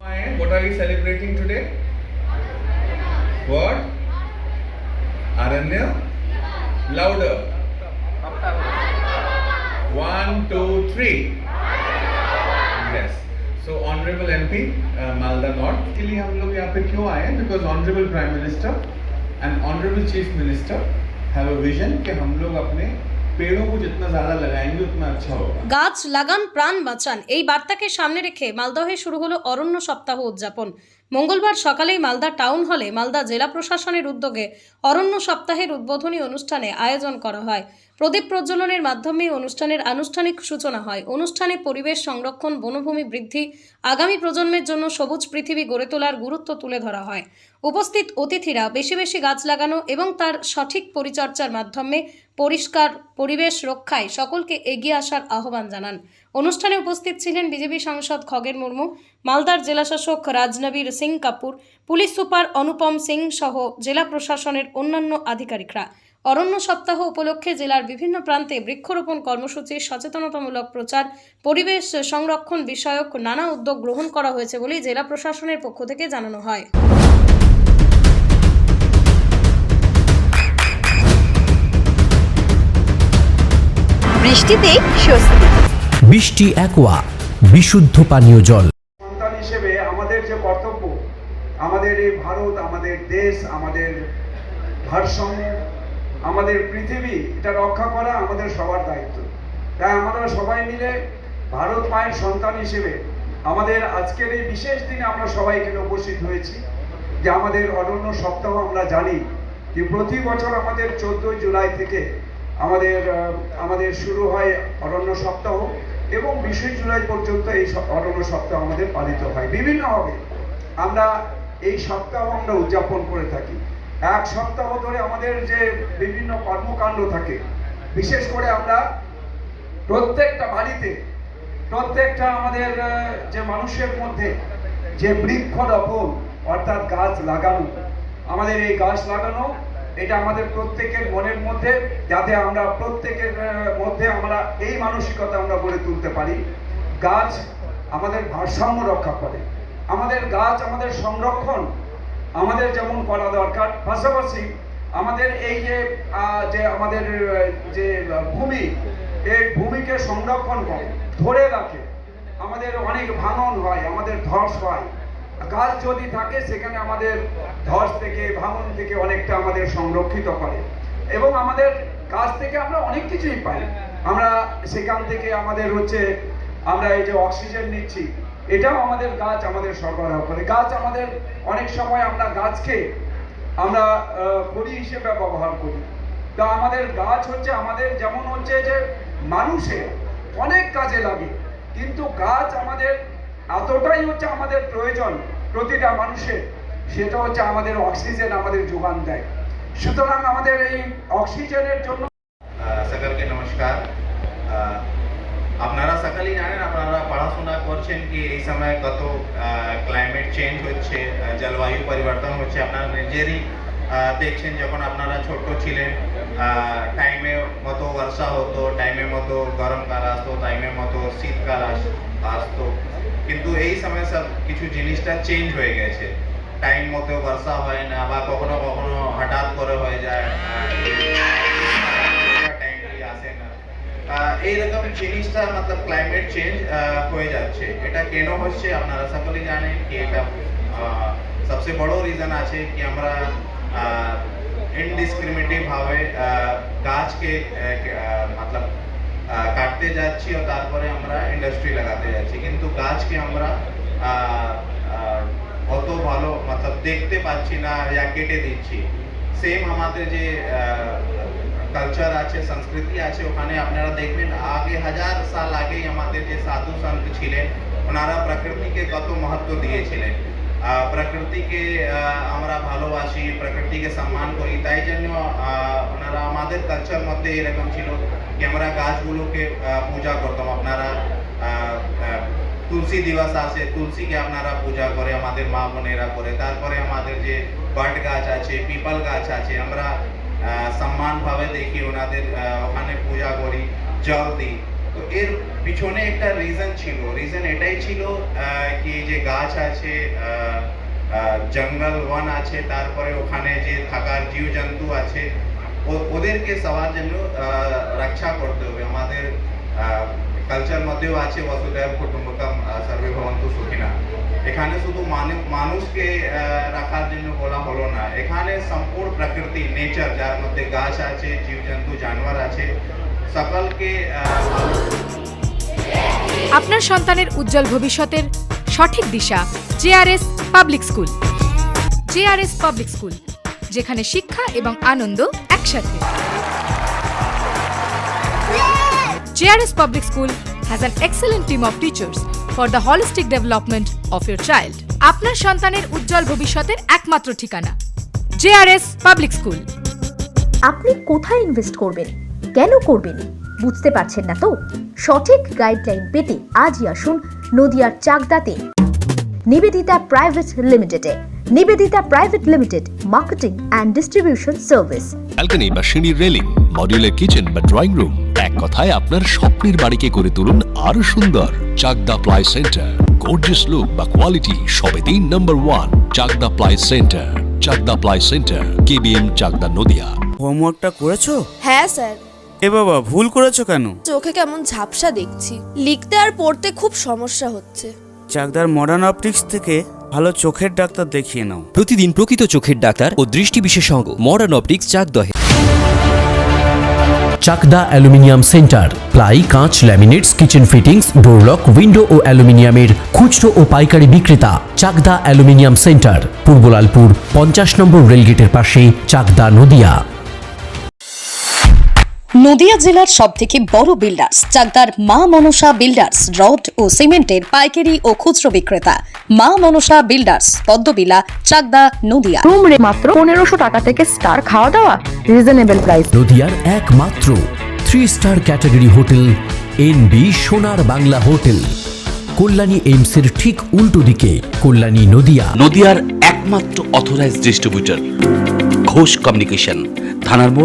What are we celebrating today? What? Aranya? Louder. One, two, three. Yes. So Honorable MP, Malda North. के लिए हम लोग यहाँ पे क्यों आए हैं? Because Honorable Prime Minister and Honorable Chief Minister have a vision कि हम लोग अपने पेड़ों को जितना ज़्यादा लगाएंगे उतना अच्छा होगा। গাছ লাগান প্রাণ বাঁচান এই বার্তাকে সামনে রেখে মালদহে শুরু হলো অরণ্য সপ্তাহ উদযাপন। মঙ্গলবার সকালেই মালদা টাউন হলে মালদা জেলা প্রশাসনের উদ্যোগে অরণ্য সপ্তাহের উদ্বোধনী অনুষ্ঠানে আয়োজন করা হয়। প্রদীপ প্রজ্বলনের মাধ্যমে অনুষ্ঠানের আনুষ্ঠানিক সূচনা হয়। অনুষ্ঠানে পরিবেশ সংরক্ষণ, বনভূমি বৃদ্ধি, আগামী প্রজন্মের জন্য সবুজ পৃথিবী গড়ে তোলার গুরুত্ব তুলে ধরা হয়। উপস্থিত অতিথিরা বেশি বেশি গাছ লাগানো এবং তার সঠিক পরিচর্যার মাধ্যমে পরিষ্কার পরিবেশ রক্ষায় সকলকে এগিয়ে আসার আহ্বান জানান। অনুষ্ঠানে উপস্থিত ছিলেন বিজেপি সাংসদ খগেন মুর্মু, মালদার জেলাশাসক রাজনবীর সিং কাপুর, পুলিশ সুপার অনুপম সিং সহ জেলা প্রশাসনের অন্যান্য আধিকারিকরা। অরণ্য সপ্তাহ উপলক্ষে জেলার বিভিন্ন প্রান্তে বৃক্ষরোপণ কর্মসূচি, সচেতনতামূলক প্রচার, পরিবেশ সংরক্ষণ বিষয়ক নানা উদ্যোগ গ্রহণ করা হয়েছে বলে জেলা প্রশাসনের পক্ষ থেকে জানানো হয়। বৃষ্টিতে স্বস্তি। বৃষ্টি অ্যাকোয়া বিশুদ্ধ পানীয় জল। সন্তান হিসেবে আমাদের যে কর্তব্য, আমাদের এই ভারত, আমাদের দেশ, আমাদের ভারসাম্য, আমাদের পৃথিবী, এটা রক্ষা করা আমাদের সবার দায়িত্ব। তাই আমরা সবাই মিলে ভারত মায়ের সন্তান হিসেবে আমাদের আজকের এই বিশেষ দিনে আমরা সবাই এখানে উপস্থিত হয়েছি যে আমাদের অরণ্য সপ্তাহ। আমরা জানি যে প্রতি বছর আমাদের 14 জুলাই থেকে আমাদের শুরু হয় অরণ্য সপ্তাহ এবং 20 জুলাই পর্যন্ত এই অরণ্য সপ্তাহ আমাদের পালিত হয়। বিভিন্নভাবে আমরা এই সপ্তাহ আমরা উদযাপন করে থাকি। এক সপ্তাহ ধরে আমাদের যে বিভিন্ন কর্মকাণ্ড থাকে, বিশেষ করে আমরা প্রত্যেকটা বাড়িতে, প্রত্যেকটা আমাদের যে মানুষের মধ্যে যে বৃক্ষরোপণ অর্থাৎ গাছ লাগানো, আমাদের এই গাছ লাগানো এটা আমাদের প্রত্যেকের মনের মধ্যে, যাতে আমরা প্রত্যেকের মধ্যে আমরা এই মানসিকতা আমরা গড়ে তুলতে পারি। গাছ আমাদের ভারসাম্য রক্ষা করে, আমাদের গাছ আমাদের সংরক্ষণ আমাদের যেমন করা দরকার, পাশাপাশি আমাদের এই যে আমাদের যে ভূমি, এই ভূমিকে সংরক্ষণ করে ধরে রাখে। আমাদের অনেক ভাঙন হয়, আমাদের ধস হয়। গাছ যদি থাকে সেখানে আমাদের ধস থেকে, ভাঙন থেকে অনেকটা আমাদের সংরক্ষিত করে এবং আমাদের গাছ থেকে আমরা অনেক কিছুই পাই। আমরা সেখান থেকে আমাদের আমরা এই যে অক্সিজেন নিচ্ছি, এটাও আমাদের গাছ আমাদের সরবরাহ করে। গাছ আমাদের অনেক সময় আমরা গাছকে আমরা খড়ি হিসেবে ব্যবহার করি। তা আমাদের গাছ আমাদের যেমন যে মানুষের অনেক কাজে লাগে, কিন্তু গাছ আমাদের এতটাই আমাদের প্রয়োজন প্রতিটা মানুষের, সেটা আমাদের অক্সিজেন আমাদের যোগান দেয়। সুতরাং আমাদের এই অক্সিজেনের জন্য সকলকে নমস্কার। আপনারা সকলেই জানেন, আপনারা পড়াশোনা করছেন কি এই সময় কত ক্লাইমেট চেঞ্জ হচ্ছে, জলবায়ু পরিবর্তন হচ্ছে। আপনারা নিজেরই দেখছেন, যখন আপনারা ছোট ছিলেন টাইমে মতো বর্ষা হতো, টাইমে মতো গরমকাল আসতো, টাইমে মতো শীতকাল আসতো, কিন্তু এই সময় সব কিছু জিনিসটা চেঞ্জ হয়ে গেছে। টাইম মতো বর্ষা হয় না, বা কখনো কখনো হঠাৎ করে হয়ে যায়, টাইমলি আসে না। এইরকম জিনিসটা মতলব ক্লাইমেট চেঞ্জ হয়ে যাচ্ছে। এটা কেন হচ্ছে আপনারা সকলেই জানেন কি এটা সবচেয়ে বড় রিজন আছে কি আমরা ইনডিসক্রিমিনেটিভ ভাবে গাছকে মতলব কাটতে যাচ্ছি ও তারপরে আমরা ইন্ডাস্ট্রি লাগাতে যাচ্ছি, কিন্তু গাছকে আমরা অত ভালো মতলব দেখতে পাচ্ছি না, কেটে দিচ্ছি। সেম আমাদের যে কালচার আছে, সংস্কৃতি আছে, ওখানে আপনারা দেখবেন আগে 1000 সাল আগেই আমাদের যে সাধু সন্ত ছিলেন, ওনারা প্রকৃতিকে কত মহত্ব দিয়েছিলেন। প্রকৃতিকে আমরা ভালোবাসি, প্রকৃতিকে সম্মান করি, তাই জন্য ওনারা আমাদের কালচার মধ্যে এরকম ছিল কি আমরা গাছগুলোকে পূজা করতাম। আপনারা তুলসী দিবস আছে, তুলসীকে আপনারা পূজা করে, আমাদের মা বোনেরা করে। তারপরে আমাদের যে বট গাছ আছে, পিপল গাছ আছে, আমরা সম্মান ভাবে দেখি ওনাদের ওখানে পূজা করি, জল দিই। তো এর পিছনে একটা রিজন এটাই ছিল কি যে গাছ আছে, জঙ্গল বন আছে, তারপরে ওখানে যে থাকার জীবজন্তু আছে ওদেরকে সবার জন্য রক্ষা করতে হবে। আমাদের কালচার মধ্যেও আছে বসুধৈব কুটুম্বকম সর্বে ভবন্তু সুখিনা। এখানে শুধু মানুষকে রাখার জন্য বলা হলো না, এখানে সম্পূর্ণ প্রকৃতি নেচার যার মধ্যে গাছ আছে, জীবজন্তু জানোয়ার আছে, সকলকে আপনার সন্তানের উজ্জ্বল ভবিষ্যতের সঠিক দিশা JRS public school. JRS public school, যেখানে শিক্ষা এবং আনন্দ একসাথে। JRS public school has an excellent team of teachers for the holistic development of your child. আপনার সন্তানের উজ্জ্বল ভবিষ্যতের একমাত্র ঠিকানা জেআরএস পাবলিক স্কুল। আপনি কোথায় ইনভেস্ট করবেন, কেন করবেন বুঝতে পারছেন না তো? সঠিক গাইডলাইন পেতে আজই আসুন নদিয়ার চাকদাতে নিবেদিতা প্রাইভেট লিমিটেডে। Nivedita private limited, marketing and distribution service. Balcony বা সিঁড়ির রেলিং, মডিউলার কিচেন বা ড্রয়িং রুম, এক কথায় আপনার স্বপ্নের বাড়িকে করে তুলুন আরো সুন্দর। Chakdah ply centre, gorgeous look বা কোয়ালিটি সবেতেই number 1। Chakdah ply centre, Chakdah ply centre, KBM, Chakdah, Nadia. হোমওয়ার্কটা করেছো? হ্যাঁ স্যার। এ বাবা, ভুল করেছো কেন? চোখে কেমন ঝাপসা দেখছি, লিখতে আর পড়তে খুব সমস্যা হচ্ছে। চাকদার মডার্ন অপটিক্স থেকে ভালো চোখের ডাক্তার দেখিয়ে নাও। প্রতিদিন প্রকৃত চোখের ডাক্তার ও দৃষ্টি বিশেষজ্ঞ মডার্ন অপটিক্স চাকদহে। চাকদা অ্যালুমিনিয়াম সেন্টার, প্লাই, কাঁচ, laminates, kitchen fittings, door lock, window ও অ্যালুমিনিয়ামের খুচরো ও পাইকারি বিক্রেতা। চাকদা অ্যালুমিনিয়াম সেন্টার, পূর্ব লালপুর 50 নম্বর রেলগেটের পাশে, চাকদা, নদিয়া। নদিয়া জেলার সবথেকে বড় বিল্ডার্স চাকদার মা মনসা বিল্ডার্স, রড ও সিমেন্টের পাইকারি ও খুচরো বিক্রেতা। মা মনসা বিল্ডার্স, পদ্মবিলা, চাকদা, নদিয়া। রুম রে মাত্র 1500 টাকা থেকে স্টার, খাওয়া দাওয়া রিজনেবল প্রাইস। নদিয়ার একমাত্র 3 স্টার ক্যাটাগরি হোটেল এনবি সোনার বাংলা হোটেল, কল্যাণী এইমসের ঠিক উল্টো দিকে, কল্যাণী, নদিয়া। নদিয়ার একমাত্র অথরাইজড ডিস্ট্রিবিউটর ঘোষ কমিউনিকেশন, থানার মোড়,